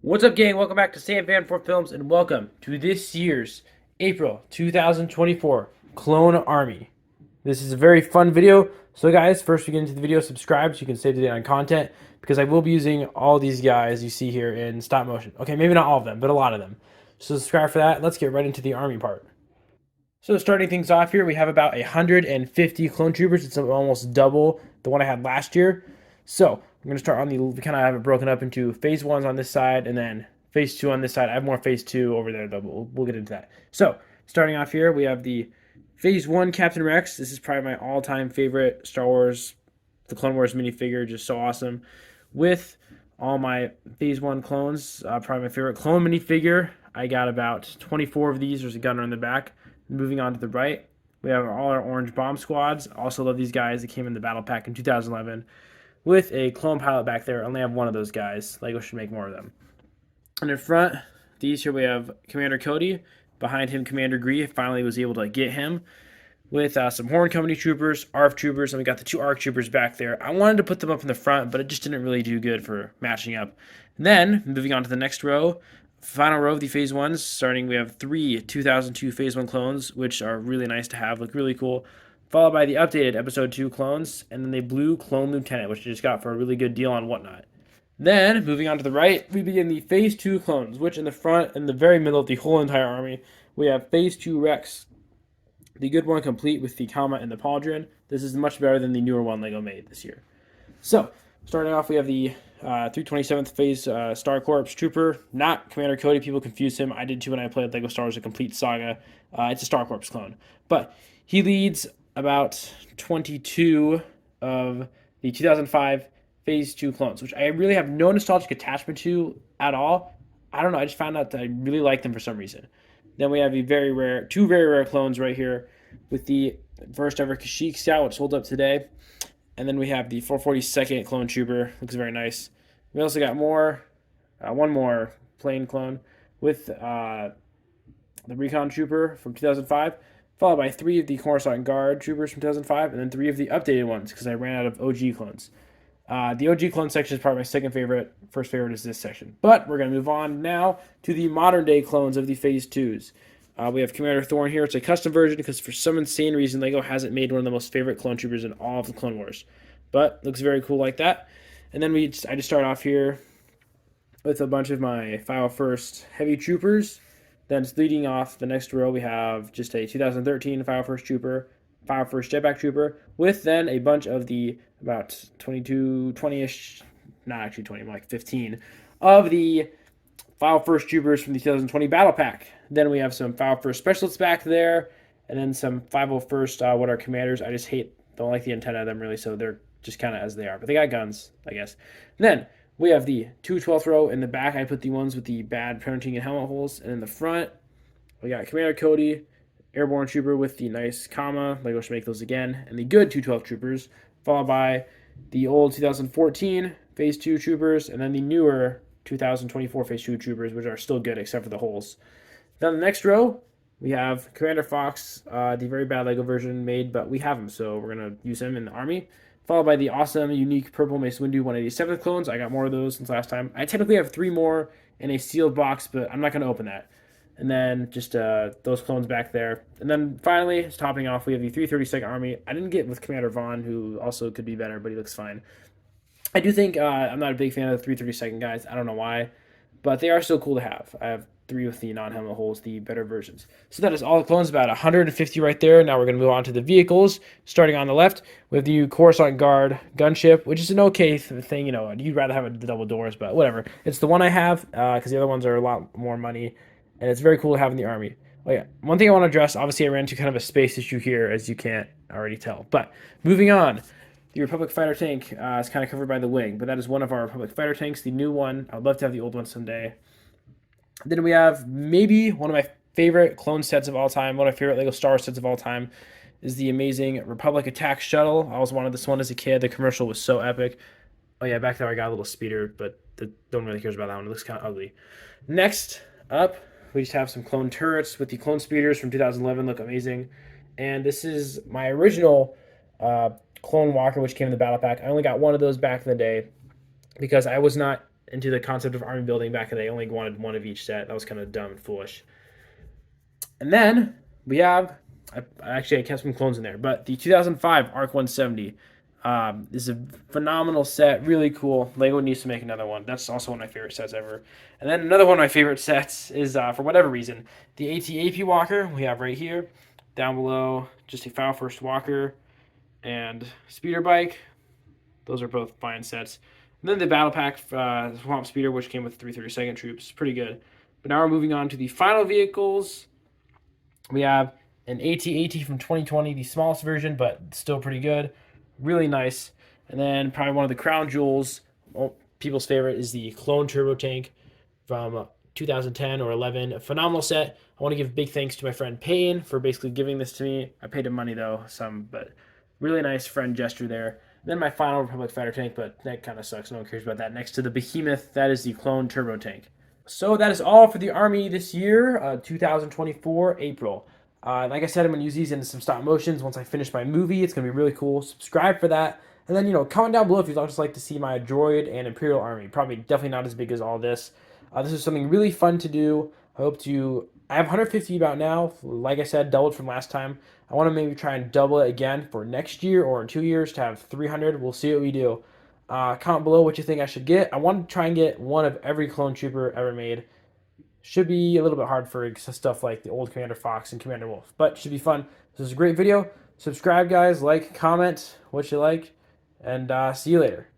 What's up, gang? Welcome back to Sam Van 4 Films, and welcome to this year's April 2024 Clone Army. This is a very fun video. So, guys, first we get into the video, subscribe so you can stay up to date on content because I will be using all these guys you see here in stop motion. Okay, maybe not all of them, but a lot of them. So, subscribe for that. Let's get right into the army part. So, starting things off here, we have about 150 clone troopers. It's almost double the one I had last year. So, I'm going to start on the, we kind of have it broken up into phase ones on this side and then phase two on this side. I have more phase two over there, though, but we'll get into that. So, starting off here, we have the phase one Captain Rex. This is probably my all time favorite Star Wars, the Clone Wars minifigure, just so awesome. With all my phase one clones, probably my favorite clone minifigure. I got about 24 of these. There's a gunner in the back. Moving on to the right, we have all our orange bomb squads. Also love these guys. They came in the battle pack in 2011 with a clone pilot back there. I only have one of those guys. LEGO should make more of them. And in front, these here we have Commander Cody. Behind him, Commander Grief. Finally was able to get him with some Horn Company troopers, ARF troopers, and we got the two ARC troopers back there. I wanted to put them up in the front, but it just didn't really do good for matching up. And then, moving on to the next row, final row of the phase ones, starting we have three 2002 phase one clones, which are really nice to have, look really cool, followed by the updated episode 2 clones, and then the blue clone lieutenant, which I just got for a really good deal on Whatnot. Then, moving on to the right, we begin the phase 2 clones, which in the front and the very middle of the whole entire army, we have phase 2 Rex, the good one complete with the Comet and the Pauldron. This is much better than the newer one LEGO made this year. So, starting off, we have the 327th phase Star Corps Trooper, not Commander Cody. People confuse him. I did too when I played LEGO Star Wars: A Complete Saga. It's a Star Corps clone, but he leads about 22 of the 2005 Phase 2 clones, which I really have no nostalgic attachment to at all. I don't know. I just found out that I really like them for some reason. Then we have two very rare clones right here with the first ever Kashyyyk Scout, which sold up today. And then we have the 442nd Clone Trooper. Looks very nice. We also got one more plain clone with the Recon Trooper from 2005, followed by three of the Coruscant Guard Troopers from 2005, and then three of the updated ones because I ran out of OG clones. The OG clone section is probably my second favorite. First favorite is this section. But we're going to move on now to the modern day clones of the Phase 2s. We have Commander Thorn here. It's a custom version because for some insane reason, LEGO hasn't made one of the most favorite clone troopers in all of the Clone Wars. But looks very cool like that. And then I just start off here with a bunch of my 501st Heavy Troopers. Then leading off the next row, we have just a 2013 501st Trooper, 501st Jetpack Trooper, with then a bunch of the about 22, 20-ish, not actually 20, more like 15, of the 501st Troopers from the 2020 Battle Pack. Then we have some 501st Specialists back there, and then some 501st, what are commanders. I just don't like the antenna of them really, so they're just kind of as they are. But they got guns, I guess. And then we have the 212th row in the back. I put the ones with the bad printing and helmet holes. And in the front, we got Commander Cody, Airborne Trooper with the nice comma. LEGO should make those again. And the good 212 Troopers, followed by the old 2014 Phase 2 Troopers, and then the newer 2024 Phase 2 Troopers, which are still good except for the holes. Then the next row, we have Commander Fox, the very bad LEGO version made, but we have him, so we're going to use him in the army. Followed by the awesome, unique purple Mace Windu 187th clones. I got more of those since last time. I typically have three more in a sealed box, but I'm not going to open that. And then just those clones back there. And then finally, topping off, we have the 332nd Army. I didn't get with Commander Vaughn, who also could be better, but he looks fine. I do think I'm not a big fan of the 332nd guys. I don't know why, but they are still cool to have. I have three with the non-helmet holes, the better versions. So that is all the clones, about 150 right there. Now we're going to move on to the vehicles. Starting on the left, we have the Coruscant Guard gunship, which is an okay thing. You know, you'd rather have the double doors, but whatever. It's the one I have because the other ones are a lot more money, and it's very cool to have in the army. Oh yeah, one thing I want to address, obviously I ran into kind of a space issue here, as you can't already tell. But moving on, the Republic Fighter Tank is kind of covered by the wing, but that is one of our Republic Fighter Tanks, the new one. I would love to have the old one someday. Then we have maybe one of my favorite clone sets of all time, one of my favorite LEGO Star Wars sets of all time, is the amazing Republic Attack Shuttle. I always wanted this one as a kid. The commercial was so epic. Oh yeah, back there I got a little speeder, but no one really cares about that one. It looks kind of ugly. Next up, we just have some clone turrets with the clone speeders from 2011. Look amazing. And this is my original clone walker, which came in the battle pack. I only got one of those back in the day because I was not into the concept of army building back in the day. I only wanted one of each set. That was kind of dumb and foolish. And then we have, I kept some clones in there, but the 2005 ARC 170. Is a phenomenal set, really cool. Lego needs to make another one. That's also one of my favorite sets ever. And then another one of my favorite sets is, for whatever reason, the AT-AP Walker we have right here. Down below, just a File First Walker and Speeder Bike. Those are both fine sets. And then the Battle Pack Swamp Speeder, which came with 332nd Troops. Pretty good. But now we're moving on to the final vehicles. We have an AT-AT from 2020, the smallest version, but still pretty good. Really nice. And then probably one of the crown jewels, people's favorite, is the Clone Turbo Tank from 2010 or 11. A phenomenal set. I want to give big thanks to my friend Payne for basically giving this to me. I paid him money though, but really nice friend gesture there. And then my final Republic Fighter Tank, but that kind of sucks. No one cares about that. Next to the Behemoth, that is the Clone Turbo Tank. So that is all for the Army this year, 2024, April. Like I said, I'm going to use these in some stop motions once I finish my movie. It's going to be really cool. Subscribe for that. And then, comment down below if you'd just like to see my droid and Imperial Army. Probably definitely not as big as all this. This is something really fun to do. I have 150 about now. Like I said, doubled from last time. I want to maybe try and double it again for next year or in 2 years to have 300. We'll see what we do. Comment below what you think I should get. I want to try and get one of every clone trooper ever made. Should be a little bit hard for stuff like the old Commander Fox and Commander Wolf, but should be fun. This is a great video. Subscribe, guys. Like, comment what you like, and see you later.